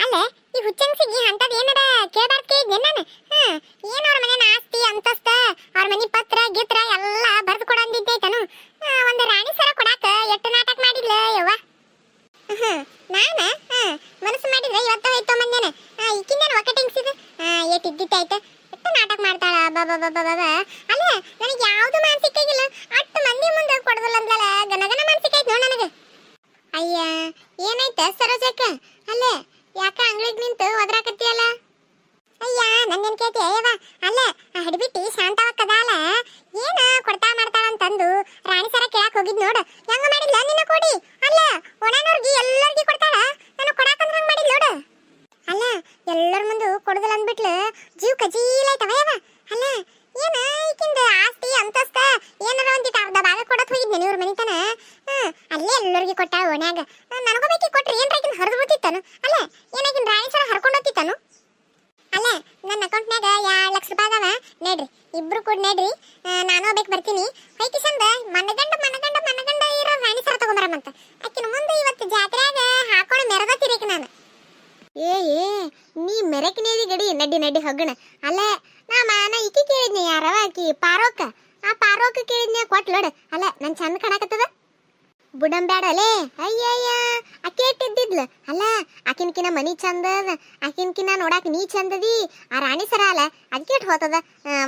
ಅಲ್ಲ ಈ ಹುಚ್ಚಂಗ್ಸಿಗೆ ಅಂತದ್ ಏನಾರ ಕೇಳಬಾರ್ದು ಕೇಳಿದ್ನೆ ನಾನು. ಏನ್ ಅವ್ರ ಮನೆ ಆಸ್ತಿ ಅಂತಸ್ತ ಅವ್ರ ಮನೆ ಪತ್ರ ಗಿತ್ರ ಎಲ್ಲ ಬರ್ದು ಕೊಡ ಅಂದಿದ್ದೈತನು. ಒಂದು ರಾಣಿ ಸರ ಕೊಡಾಕ ಎಷ್ಟು ನಾಟಕ ಮಾಡಿದ್ಲ ಯವ್ವ. ನಾನ ಮನಸ್ಸು ಮಾಡಿದ್ರೆ ಇವತ್ತ ಹೋಯ್ತು ಮಂದೇನ ಈಕಿಂದೇನು ಒಕ್ಕಟಿಂಗ್ಸಿದ ಏಟ್ ಇದ್ದಿತ್ತಾಯ್ತು. ಎಷ್ಟು ನಾಟಕ ಮಾಡ್ತಾಳ ಬಾಬಾ ಬಾಬಾ ಬಾಬಾ. ಅಲ್ಲ ನನಗೆ ಯಾವ್ದು ಮಾನಸಿಕ ಆಗಿಲ್ಲ, ಅಷ್ಟು ಮಂದಿ ಮುಂದೆ ಕೊಡದಲ್ಲ ಅಂದ್ಲಲ್ಲ, ಗನಗನ ಮಾನಸಿಕ ಆಯ್ತು ನೋಡ್ ನನಗೆ. ಅಯ್ಯ ಏನಾಯ್ತ ಸರೋಜಕ್ಕ? ಅಲ್ಲ ಯಾಕ ಅಂಗ್ಳಿಗ್ ನಿಂತು ಒದರಾಕತ್ತೀಯಲ್ಲ? ಅಯ್ಯ ನನ್ನೇನ್ ಕೇಳ್ತೀಯ ಯವ್ವ? ಅಲ್ಲ ಆ ಹಿಡ್ಬಿಟ್ಟಿ ಶಾಂತವಕ್ಕದಾಲ ಏನ ಕೊಡ್ತಾ ಮಾಡ್ತಾಳ ಅಂತಂದು ರಾಣಿ ಸರ ಕೇಳಾಕ್ ಹೋಗಿದ್ ನೋಡು. ಹೆಂಗ ಮಾಡಿದ್ಲ ನಿನ್ನ ಕೊಡಿ? ಅಲ್ಲ ಒಣನವ್ರಿಗೆ ಎಲ್ಲರಿಗೂ ಕೊಡ್ತಾಳ, ನಾನು ಕೊಡಾಕಂದ್ರ ಹಂಗ ಮಾಡಿದ್ ನೋಡು. ಅಲ್ಲ ಎಲ್ಲರ ಮುಂದೆ ಕೊಡುದಲ್ಲ ಅಂದ್ಬಿಟ್ಲು ಜೀವ ಕಜೀಲಾಯ್ತವ ಯವ್ವ. ಅಲ್ಲ ಏನ ಈಕಿಂದ ಆಸ್ತಿ ಅಂತಸ್ತ ಏನಾರ ಒಂದಿಟ್ಟು ಅರ್ಧ ಭಾಗ ಕೊಡತ್ ಹೋಗಿದ್ನೆ ಇವ್ರ ಮನಿತನ. ಅಲ್ಲೇ ಎಲ್ಲರಿಗೂ ಕೊಟ್ಟಾಳ ಓಣ್ಯಾಗ. ನನಗೂ ಬೇಕಿ ಕೊಟ್ರಿ ಏನ್ರ ಈಕಿನ ಹರಿದು ಬಿಡ್ತಿತ್ತಾನು? ಅಲ್ಲ ಏನಾಗಿನ ರಾಣಿ ಸರ ಹರ್ಕೊಂಡು ಹೋಗ್ತಿತ್ತಾನು? ಅಲ್ಲ ನನ್ನ ಅಕೌಂಟ್ನಾಗ 2 ಲಕ್ಷ ರೂಪಾಯಿ ಅದಾವ ನೋಡ್ರಿ, ಇಬ್ರು ಕೂಡ ನೋಡ್ರಿ. ನಾನು ಹೋಗ್ಬೇಕು ಬರ್ತೀನಿ. ಹೈಕಿ ಚಂದ ಮನಗಂಡ ಮನಗಂಡ ಮನಗಂಡ ಇರೋ ರಾಣಿ ಸರ ತಗೊಂಬರಮಂತ ಆಕಿನ ಮುಂದೆ ಇವತ್ತು ಜಾತ್ರೆಯಾಗ ಹಾಕೊಂಡು ಮೆರದತ್ತಿರೇಕ ನಾನು. ಏ ನೀ ಮೆರಕಿನೇದಿ ಗಡಿ ನಡ್ಡಿ ನಡ್ಡಿ ಹೋಗಣ. ಅಲ್ಲ ನಾ ಈಕಿ ಕೇಳಿದ್ನಿ, ಯಾರವ ಆಕಿ ಪಾರೋಕ. ಆ ಪಾರೋಕ ಕೇಳಿದ್ನಿ ಕೊಟ್ಲೋಡ. ಅಲ್ಲ ನನ್ ಚಂದ ಕಾಣಕತ್ತದ ಬುಡಂಬ್ಯಾಡಲೇ. ಅಯ್ಯಯ್ಯ ಆಕೆ ಇಟ್ಟಿದ್ದಿದ್ಲ. ಅಲ್ಲ ಆಕಿನ್ಕಿನ ಮನಿ ಚಂದ, ಆಕಿನ್ಕಿನ ನೋಡಾಕ ನೀ ಚಂದದಿ. ಆ ರಾಣಿ ಸರ ಅಲ್ಲ ಅದಕ್ಕೆ ಇಟ್ಟು ಹೋತದ.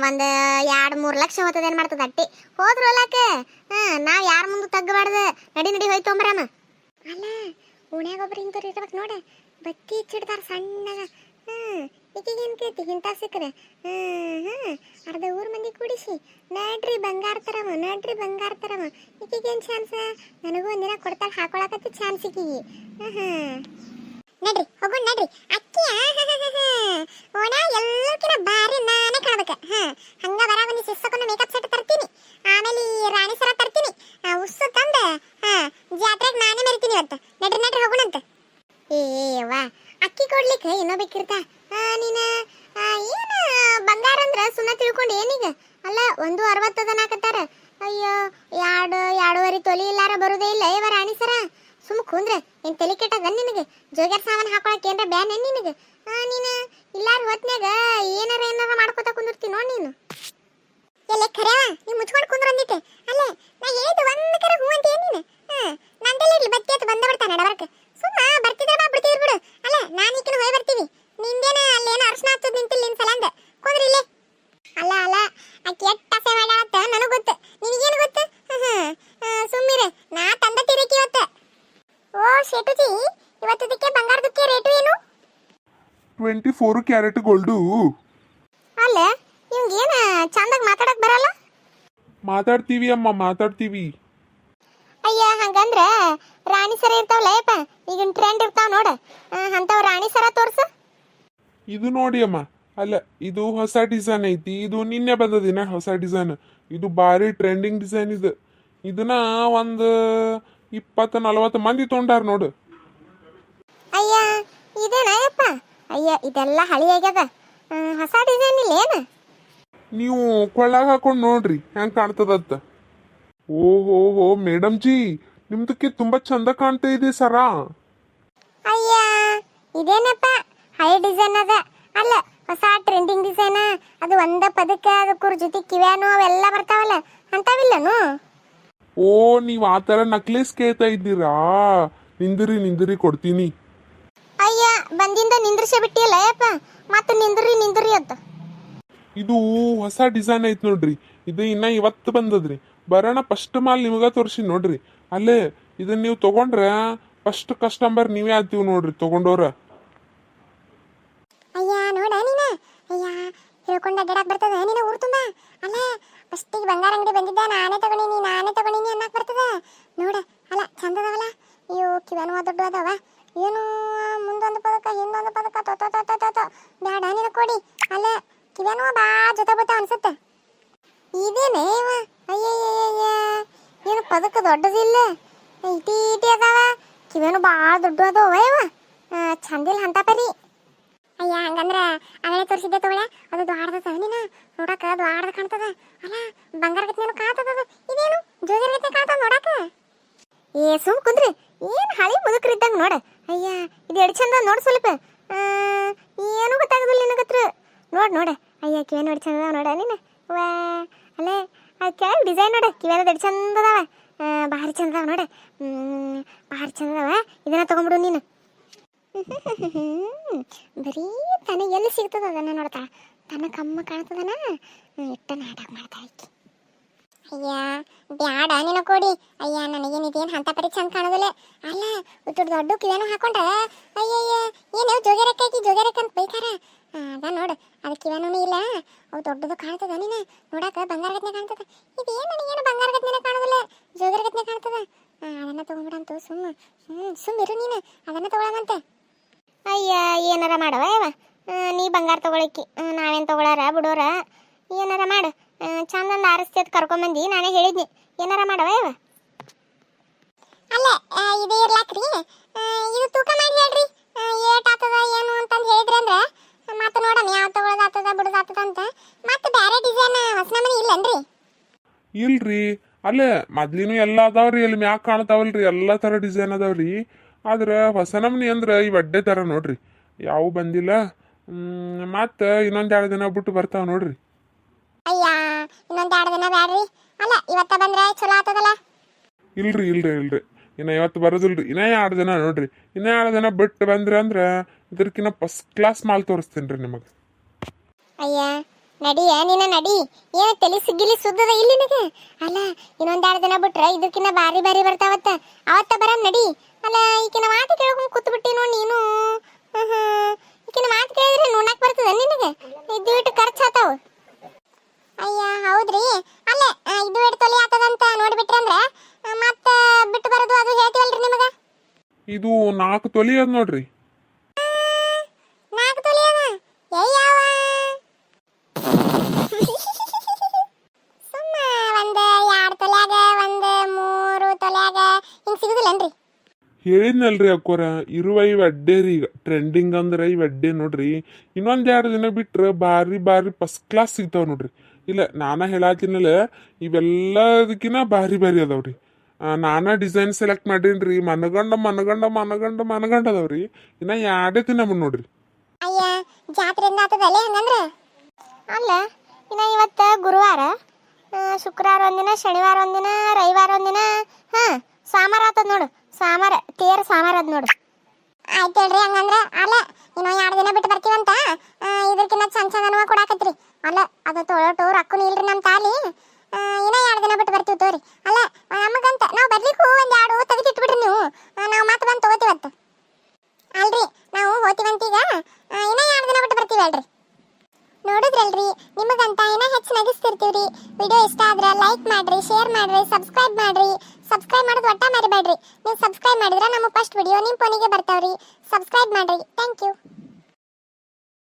ಒಂದು 2-3 ಲಕ್ಷ ಹೋತದ. ಏನ್ ಮಾಡ್ತದ ಅಟ್ಟಿ ಹೋದ್ರು ಅಲ್ಲಾಕ. ನಾವ್ ಯಾರ ಮುಂದೆ ತಗ್ಗಬಾರ್ದ. ನಡಿ ನಡಿ ಹೋಯ್ತು ಅಂಬರಾಮ. ಅಲ್ಲ ಓಣ್ಯಾಗ ಒಬ್ರು ಇಂತವ್ರು ಇರ್ಬೇಕು ನೋಡ, ಬತ್ತಿ ಹಚ್ಚಿಡ್ತಾರ ಸಣ್ಣಗ. ಈಗೇನ್ ಕೇಳ್ತಿ ಇಂತ ಸಿಕ್ಕರೆ ಅರ್ಧ ಊರ್ ಮಂದಿ ಕೂಡಿಸಿ ನಡ್ರಿ ಬಂಗಾರ ತರಮ ನಡ್ರಿ ಬಂಗಾರ ತರಮ. ಈಗೇನ್ ಚಾನ್ಸ್? ನನಗೂ ಒಂದಿನ ಕೊಡ್ತಾಳ ಹಾಕೊಳಕತ್ತಿ ಚಾನ್ಸ್ ಈಕಿಗೆ. ನಡ್ರಿ ಹೋಗೋಣ ನಡ್ರಿ. ಅಕ್ಕಿ ಓಣ ಎಲ್ಲಕ್ಕಿನ ಬಾರಿ ನಾನೇ ಕಾಣ್ಬೇಕ. ಹಂಗ ಬರ ಬಂದು ಸಿಸ್ಸಕೊಂಡು ಮೇಕಪ್ ಸೆಟ್ ತರ್ತೀನಿ, ಆಮೇಲೆ ರಾಣಿ ಸರ ತರ್ತೀನಿ, ಉಸ್ಸು ತಂದ ಜಾತ್ರೆಗೆ ನಾನೇ ಮೆರಿತೀನಿ ಇವತ್ತು. ನಡ್ರಿ ನಡ್ರಿ ಹೋಗೋಣಂತ. ವಾ ಅಕ್ಕಿ ಕೊಡ್ಲಿಕ್ಕೆ ಇನ್ನೊಬೇಕಿರ್ತಾ ನೀನ ಏನ ಬಂಗಾರ ಅಂದ್ರ ಸುಮ್ಮನೆ ತಿಳ್ಕೊಂಡು ಏನೀಗ? ಅಲ್ಲ 1.60 ಅದಾಕತ್ತಾರ. ಅಯ್ಯೋ 2.5 ತೊಲಿ ಇಲ್ಲಾರ ಬರುದೇ ಇಲ್ಲ ಇವ ರಾಣಿ ಸರ. ಸುಮ್ಮ ಕುಂದ್ರೆ ಏನ್ ತಲೆ ಕೆಟ್ಟದ ನಿನಗೆ? ಜೋಗ್ಯಾರ ಸಾಮಾನು ಹಾಕೊಳಕ್ ಏನ್ರ ಬ್ಯಾನ್ ಏನ್ ನಿನಗೆ? ನೀನು ಇಲ್ಲಾರ ಹೊತ್ನ್ಯಾಗ ಏನಾರ ಮಾಡ್ಕೋತ ಕುಂದಿರ್ತಿ ನೋಡ್ ನೀನು. ಎಲ್ಲ ಖರ್ಯಾವ ನೀ ಮುಚ್ಕೊಂಡು ಕುಂದ್ರ ಅಂದಿತ್ತೆ. ಅಲ್ಲ ನಾ ಹೇಳಿದ್ದು ಒಂದ್ ಕರೆ ಹೂ ಅಂತ ಏನ್ ನೀನು? ನಂದೆಲ್ಲ ಇರ್ಲಿ ಬತ್ತಿ ಅಂತ ಬಂದ ಬಿಡ್ತಾನೆ ನಡಬರ್ಕ. ಸುಮ್ಮ ಬರ್ತಿದ್ರೆ ಬಾ ಬಿಡ್ತಿದ್ರು ಬಿಡು. ಅಲ್ಲ ನಾನು ಈಕಿನ ಹೋಗಿ ಬರ್ತೀವಿ. ನಿಂದೇನ ಅಲ್ಲೇನೋ ಅರ್ಶನ ಹಚ್ಚೋದು ನಿಂತಿಲ್ಲ ನಿನ್ ಸಲಂದ ಕುಂದ್ರಿ ಇಲ್ಲೇ. ಅಲ್ಲ ಆಕಿ ಎಟ್ಟ ಆಸೆ ಮಾಡ್ಯಾಳತ್ತ ನನಗೆ ಗೊತ್ತು, ನಿನಗೇನು ಗೊತ್ತು? ಸುಮ್ಮಿರೆ ನಾ ತಂದ ತಿರಕಿ ಇವತ್ತು. ಓ ಶೇಟುಜಿ, ಇವತ್ತದಕ್ಕೆ ಬಂಗಾರದಕ್ಕೆ ರೇಟು ಏನು? 24 ಕ್ಯಾರೆಟ್ ಗೋಲ್ಡು. ಅಲ್ಲ ಇವಂಗೇನ ಚಂದಾಗಿ ಮಾತಾಡಕ್ ಬರಲ್ಲ? ಮಾತಾಡ್ತೀವಿ ಅಮ್ಮ ಮಾತಾಡ್ತೀವಿ. ಅಯ್ಯ ಹಂಗಂದ್ರ ರಾಣಿ ಸರ ಇರ್ತಾವಲ್ಲ ಯಪ್ಪ, ಈಗಿನ ಟ್ರೆಂಡ್ ಇರ್ತಾವ ನೋಡ, ಅಂತವ್ ರಾಣಿ ಸರ ತೋರ್ಸು. ಇದು ನೋಡಿ ಅಮ್ಮ, ಅಲ್ಲ ಇದು ಹೊಸ ಡಿಸೈನ್ ಐತಿ. ಇದು ನಿನ್ನೆ ಬಂದದಿನ ಹೊಸ ಡಿಸೈನ್. ಇದು ಭಾರಿ ಟ್ರೆಂಡಿಂಗ್ ಡಿಸೈನ್ ಇದು. ಇದನ್ನ ಒಂದು 20-40 ಮಂದಿ ತೊಗೊಂಡಾರ ನೋಡು. ಅಯ್ಯ ಇದೇನಪ್ಪ? ಅಯ್ಯ ಇದೆಲ್ಲ ಹಳಿ ಆಗ್ಯದ, ಹೊಸ ಡಿಸೈನ್ ಇಲ್ಲ ಏನ? ನೀವು ಕೊಳ್ಳಾಗ ಹಾಕೊಂಡು ನೋಡ್ರಿ ಹೆಂಗ್ ಕಾಣ್ತದತ್ತ. ಓಹೋ ಮೇಡಮ್ ಜಿ, ನಿಮ್ದಕ್ಕೆ ತುಂಬಾ ಚಂದ ಕಾಣ್ತಾ ಇದೆ ಸರಾ. ಅಯ್ಯ ಇದೇನಪ್ಪ ಹಳೆ ಡಿಸೈನ್ ಅದ. ಅಲ್ಲ ಹೊಸ ಟ್ರೆಂಡಿಂಗ್ ಡಿಸೈನ್ ಅದು. ಒಂದ ಪದಕ್ಕ ಅದಕ್ಕೂರ್ ಜೊತೆ ಕಿವ್ಯಾನು ಅವೆಲ್ಲ ಬರ್ತಾವಲ್ಲ, ಅಂತಾವಿಲ್ಲನು? ಓ ನೀವ್ ಆ ತರ ನಕ್ಲೇಸ್ ಕೇಳ್ತಾ ಇದ್ದೀರಾ? ನಿಂದಿರಿ ಕೊಡ್ತೀನಿ. ಅಯ್ಯ ಬಂದಿಂದ ನಿಂದ್ರಿಸೇ ಬಿಟ್ಟಿಯಲ್ಲ ಯಪ್ಪ, ಮತ್ತೆ ನಿಂದ್ರಿ ಅಂತ. ಇದು ಹೊಸ ಡಿಸೈನ್ ಐತ್ ನೋಡ್ರಿ. ಇದು ಇನ್ನ ಇವತ್ತು ಬಂದದ್ರಿ. ಬರೋಣ ಫಸ್ಟ್ ಮಾಲ್ ನಿಮಗ ತೋರಿಸಿ ನೋಡ್ರಿ. ಅಲ್ಲೇ ಇದನ್ನ ನೀವು ತಗೊಂಡ್ರೆ ಫಸ್ಟ್ ಕಸ್ಟಮರ್ ನೀವೇ ಆಗ್ತೀವಿ ನೋಡ್ರಿ ತಗೊಂಡವ್ರ. ಅಯ್ಯ ನೋಡ ನೀನ, ಅಯ್ಯ ಹೇಳ್ಕೊಂಡ ಅಡ್ಡಾಡಕ್ ಬರ್ತದ ನೀನ ಊರು ತುಂಬ. ಅಲ್ಲ ಫಸ್ಟಿಗೆ ಬಂಗಾರ ಅಂಗಡಿ ಬಂದಿದ್ದ ನಾನೇ ತಗೊಂಡಿನಿ ಅನ್ನಕ್ ಬರ್ತದ ನೋಡ. ಅಲ್ಲ ಚಂದದವಲ್ಲ. ಅಯ್ಯೋ ಕಿವನು ದೊಡ್ಡ ಅದಾವ. ಏನು ಮುಂದೊಂದು ಪದಕ ಹಿಂದೊಂದು ಪದಕ ತೋ ಬ್ಯಾಡ ನೀನು ಕೊಡಿ. ಅಲ್ಲ ಕಿವನು ಬಾ ಜೊತೆ ಬತ್ತ ಅನ್ಸುತ್ತೆ. ಇದೇನೇ ಇವ? ಅಯ್ಯಯ್ಯ ಏನು ಪದಕ ದೊಡ್ಡದಿಲ್ಲ, ಇಟಿ ಅದಾವ. ಕಿವೇನು ಭಾಳ ದೊಡ್ಡ ಅದಾವ ಇವ. ಚಂದಿಲ್ಲ ಅಂತ ಪರಿ. ಅಯ್ಯ ಹಂಗಂದ್ರ ಅವಳೆ ತೋರಿಸಿದ್ದೆ ತಗೊಳ್ಳ, ಅದು ದ್ವಾರದ ನೀನು ನೋಡಕ ದ್ವಾರದ ಕಾಣ್ತದ. ಅಲ್ಲ ಬಂಗಾರ ಗತ್ನೇನು ಕಾಣ್ತದ. ಇದೇನು ಜೋಗಿರ ಗತ್ನೆ ಕಾಣ್ತದ ನೋಡಕ. ಸುಮ್ ಕುಂದ್ರಿ, ಏನ್ ಹಳಿ ಮುದುಕ್ರಿದ್ದಂಗ ನೋಡ. ಅಯ್ಯ ಇದು ಎಡ್ ಚಂದ ನೋಡ್ ಸ್ವಲ್ಪ. ಏನೂ ಗೊತ್ತಾಗೋದಿಲ್ಲ ನಿನಗತ್ರ. ನೋಡ ಅಯ್ಯ ಕಿವಿ ನೋಡಿ ಚಂದ ಅದಾವ ನೋಡ ನೀನು. ವಾ ಅಲ್ಲ ಅದು ಕೆಳಗೆ ಡಿಸೈನ್ ನೋಡ, ಕಿವಿಯೆಲ್ಲ ದೊಡ್ಡ ಚಂದ ಅದಾವ, ಭಾರಿ ಚಂದ ಅದಾವ ನೋಡ, ಭಾರಿ ಚಂದ ಅದಾವ. ಇದನ್ನ ತಗೊಂಬಿಡು ನೀನು. ಬರೀ ತನಗೆ ಎಲ್ಲಿ ಸಿಗ್ತದ ಅದನ್ನ ನೋಡ್ತಾಳ. ತನ್ನ ಕಮ್ಮ ಕಾಣ್ತದನ ಇಟ್ಟ ನಾಟಕ ಮಾಡ್ತಾಳೆ ಈಕಿ. ಅಯ್ಯ ಬ್ಯಾಡ ನಿನ್ನ ಕೊಡಿ. ಅಯ್ಯ ನನಗೇನಿದೇನು ಅಂತ ಪರಿ ಚಂದ ಕಾಣೋದಿಲ್ಲ. ಅಲ್ಲ ದೊಡ್ಡ ದೊಡ್ಡ ಕಿವೇನು ಹಾಕೊಂಡ್ರ ಅಯ್ಯಯ್ಯ ಏನು ಜೋಗ್ಯಾರಕ್ಕಾಕಿ ಜೋಗ್ಯಾರಕ್ಕ ಅಂತ ಬೈತಾರ. ಅದ ನೋಡು ಅದು ಕಿವೇನೂ ಇಲ್ಲ, ಅವು ದೊಡ್ಡದು ಕಾಣ್ತದ ನೀನು ನೋಡಾಕ ಬಂಗಾರ ಗತ್ನೆ ಕಾಣ್ತದ. ಇದೇನು ನನಗೇನು ಬಂಗಾರ ಗತ್ನೆ ಕಾಣೋದಿಲ್ಲ, ಜೋಗ್ಯಾರ ಗತ್ನೆ ಕಾಣ್ತದ. ಅದನ್ನ ತಗೊಂಡ್ಬಿಡಂತು ಸುಮ್ಮಿರು ನೀನು, ಅದನ್ನ ತಗೊಳಮಂತೆ. ಅಯ್ಯ ಏನಾರ ಮಾಡವ ಯಾವ ನೀ ಬಂಗಾರ ತಗೊಳಕ್ಕಿ, ನಾವೇನು ತಗೊಳಾರ ಬಿಡೋರ. ಏನಾರ ಮಾಡು, ಚಂದಂದ ಆರಿಸ್ತೇತ್ ಕರ್ಕೊಂಬಂದು ನಾನೇ ಹೇಳಿದ್ನಿ. ಏನಾರ ಮಾಡವ ಯಾವ. ಅಲ್ಲ ಇದು ಇರ್ಲಾಕ್ರಿ, ಇದು ತೂಕ ಮಾಡಿ ಹೇಳ್ರಿ ಏಟ್ ಆತದ ಏನು ಅಂತಂದು ಹೇಳಿದ್ರಿ ಅಂದ್ರೆ ಮತ್ತೆ ನೋಡೋಣ ಯಾವ ತಗೊಳೋದಾಗ್ತದ ಬಿಡೋದಾಗ್ತದ ಅಂತ. ಮತ್ತೆ ಬೇರೆ ಡಿಸೈನ್ ಹೊಸ ನಮೂನಿ ಇಲ್ಲನ್ರಿ? ಇಲ್ರಿ, ಅಲ್ಲೇ ಮೊದ್ಲಿನೂ ಎಲ್ಲ ಅದಾವ್ರಿ, ಅಲ್ಲಿ ಮ್ಯಾಗ ಕಾಣ್ತಾವಲ್ರಿ ಎಲ್ಲ ಥರ ಡಿಸೈನ್ ಅದಾವ್ರಿ. ಆದ್ರೆ ಹೊಸ ನಮ್ನಿ ಅಂದ್ರೆ ಈ ಒಡ್ಡೆ ಥರ ನೋಡ್ರಿ, ಯಾವ ಬಂದಿಲ್ಲ. ಮತ್ತು ಇನ್ನೊಂದು 2 ದಿನ ಬಿಟ್ಟು ಬರ್ತಾವ ನೋಡ್ರಿ. ಅಯ್ಯ ಇನ್ನೊಂದು 2 ದಿನ ಬ್ಯಾಡ್ರಿ. ಅಲ್ಲ ಇವತ್ತ ಬಂದ್ರೆ ಚಲೋ ಆತದಲ್ಲ. ಇಲ್ರಿ ಇನ್ನು ಇವತ್ತು ಬರೋದಿಲ್ರಿ, ಇನ್ನೇ 2 ದಿನ ನೋಡ್ರಿ. ಇನ್ನೇ 2 ದಿನ ಬಿಟ್ಟು ಬಂದ್ರಿ ಅಂದ್ರೆ ಇದಕ್ಕಿನ್ನ ಫಸ್ಟ್ ಕ್ಲಾಸ್ ಮಾಲ್ ತೋರಿಸ್ತೀನಿ ರೀ ನಿಮಗೆ. ಅಯ್ಯ ನಡಿಯ ನೀನ ನಡಿ, ಏನು ತಲೆ ಸಿಗ್ಗಿಲಿ ಸುದ್ದದ ಇಲ್ಲಿ ನಿನಗೆ. ಅಲ್ಲ ಇನ್ನೊಂದು 2 ದಿನ ಬಿಟ್ರೆ ಇದಕ್ಕಿನ್ನ ಬಾರಿ ಬರ್ತಾವತ್ತ, ಅವತ್ತ ಬರಂ ನಡಿ. ಅಲ್ಲ ಈಕಿನ ಮಾತು ಕೇಳ್ಕೊಂಡು ಕೂತ್ಬಿಟ್ಟಿ ನೋಡಿ ನೀನು. ಈಕಿನ ಮಾತು ಕೇಳಿದ್ರೆ ನೋಡಕ್ ಬರ್ತದ ನಿನಗೆ? ಇದು ಇಟ್ಟು ಖರ್ಚು ಆತಾವ. ಅಯ್ಯ ಹೌದ್ರಿ. ಅಲ್ಲೇ ಇದು ಇಟ್ಟು ತೊಲೆ ಆತದಂತ ನೋಡ್ಬಿಟ್ರಿ ಅಂದ್ರೆ ಮತ್ತೆ ಬಿಟ್ಟು ಬರೋದು ಅದು ಹೇಳ್ತೀವಲ್ರಿ ನಿಮಗೆ. ಇದು 4 ತೊಲಿ ಅದ ನೋಡ್ರಿ. 4 ತೊಲೆ ಅದ ಯಾವ ಸುಮ್ಮ ಒಂದು 2 ತೊಲ್ಯಾಗ ಒಂದು 3 ತೊಲ್ಯಾಗ ಹಿಂಗೆ ಸಿಗುದಿಲ್ಲನ್ರಿ? ಹೇಳಿದ್ನಲ್ರಿ ಅಕ್ಕೋರ, ಇರುವ ಈ ಅಡ್ಡೆ ರೀ ಈಗ ಟ್ರೆಂಡಿಂಗ್ ಅಂದ್ರೆ ಈ ಅಡ್ಡೆ ನೋಡ್ರಿ. ಇನ್ನೊಂದು 2 ದಿನ ಬಿಟ್ರೆ ಬಾರಿ ಫಸ್ಟ್ ಕ್ಲಾಸ್ ಸಿಗ್ತಾವ ನೋಡ್ರಿ. ಇಲ್ಲ ನಾನ ಹೇಳತ್ತೀನಲ್ಲ, ಇವೆಲ್ಲದಕ್ಕಿನ್ನ ಬಾರಿ ಅದಾವ್ರಿ. ನಾನಾ ಡಿಸೈನ್ ಸೆಲೆಕ್ಟ್ ಮಾಡೀನ್ರಿ. ಮನಗಂಡ ಅದಾವ್ರಿ. ಇನ್ನ 2 ದಿನ ನೋಡ್ರಿ. ಅಯ್ಯ ಜಾತ್ರೆಯಿಂದ ಆತದಲ್ಲೇ ಹಂಗಂದ್ರೆ. ಅಲ್ಲ ಇನ್ನ ಇವತ್ತ ಗುರುವಾರ, ಶುಕ್ರವಾರ ಒಂದಿನ, ಶನಿವಾರ ಒಂದಿನ, ರವಿವಾರ ಒಂದಿನ, ಸೋಮವಾರ ಆತದ ನೋಡು. ಸೋಮವಾರ ತೇರು ಸೋಮವಾರ ಅದ್ ನೋಡು. ಆಯ್ತು ಹೇಳ್ರಿ ಹಂಗಂದ್ರೆ. ಅಲ್ಲ ಇನ್ನೂ 2 ದಿನ ಬಿಟ್ಟು ಬರ್ತೀವಂತ ಇದಕ್ಕಿನ್ನ ಚಂದನವ ಕೊಡಾಕತ್ರಿ. ಅಲ್ಲ ಅದು ತೊಳೋಟು ರೊಕ್ಕನು ಇಲ್ರಿ ನಮ್ಮ ತಾಲಿ. ಇನ್ನೂ 2 ದಿನ ಬಿಟ್ಟು ಬರ್ತೀವಿ ತೋರಿ. ಅಲ್ಲ ನಮಗಂತ ನಾವು ಬರ್ಲಿಕ್ಕೂ ಒಂದು 2 ತೆಗೆದಿಟ್ಬಿಡ್ರಿ ನೀವು, ನಾವು ಮತ್ತೆ ಬಂದು ತಗೋತೀವತ್ತು. ಅಲ್ರಿ ನಾವು ಹೋಗ್ತೀವಂತೀಗ, ಇನ್ನೂ 2 ದಿನ ಬಿಟ್ಟು ಬರ್ತೀವಿ ಅಲ್ರಿ. ನೋಡಿದ್ರಲ್ರಿ, ನಿಮಗಂತ ಇನ್ನೂ ಹೆಚ್ಚು ನಗಿಸ್ತಿರ್ತೀವ್ರಿ. ವಿಡಿಯೋ ಇಷ್ಟ ಆದ್ರೆ ಲೈಕ್ ಮಾಡ್ರಿ, ಶೇರ್ ಮಾಡ್ರಿ, ಸಬ್ಸ್ಕ್ರೈಬ್ ಮಾಡ್ರಿ. ಸಬ್ಸ್ಕ್ರೈಬ್ ಮಾಡೋದು ಒಟ್ಟ ಮರಿಬೇಡ್ರಿ. ನೀವು ಸಬ್ಸ್ಕ್ರೈಬ್ ಮಾಡಿದ್ರೆ ನಮ್ಮ ಫಸ್ಟ್ ವಿಡಿಯೋ ನಿಮ್ಮ ಫೋನಿಗೆ ಬರ್ತಾವ್ರಿ. ಸಬ್ಸ್ಕ್ರೈಬ್ ಮಾಡ್ರಿ. Thank you.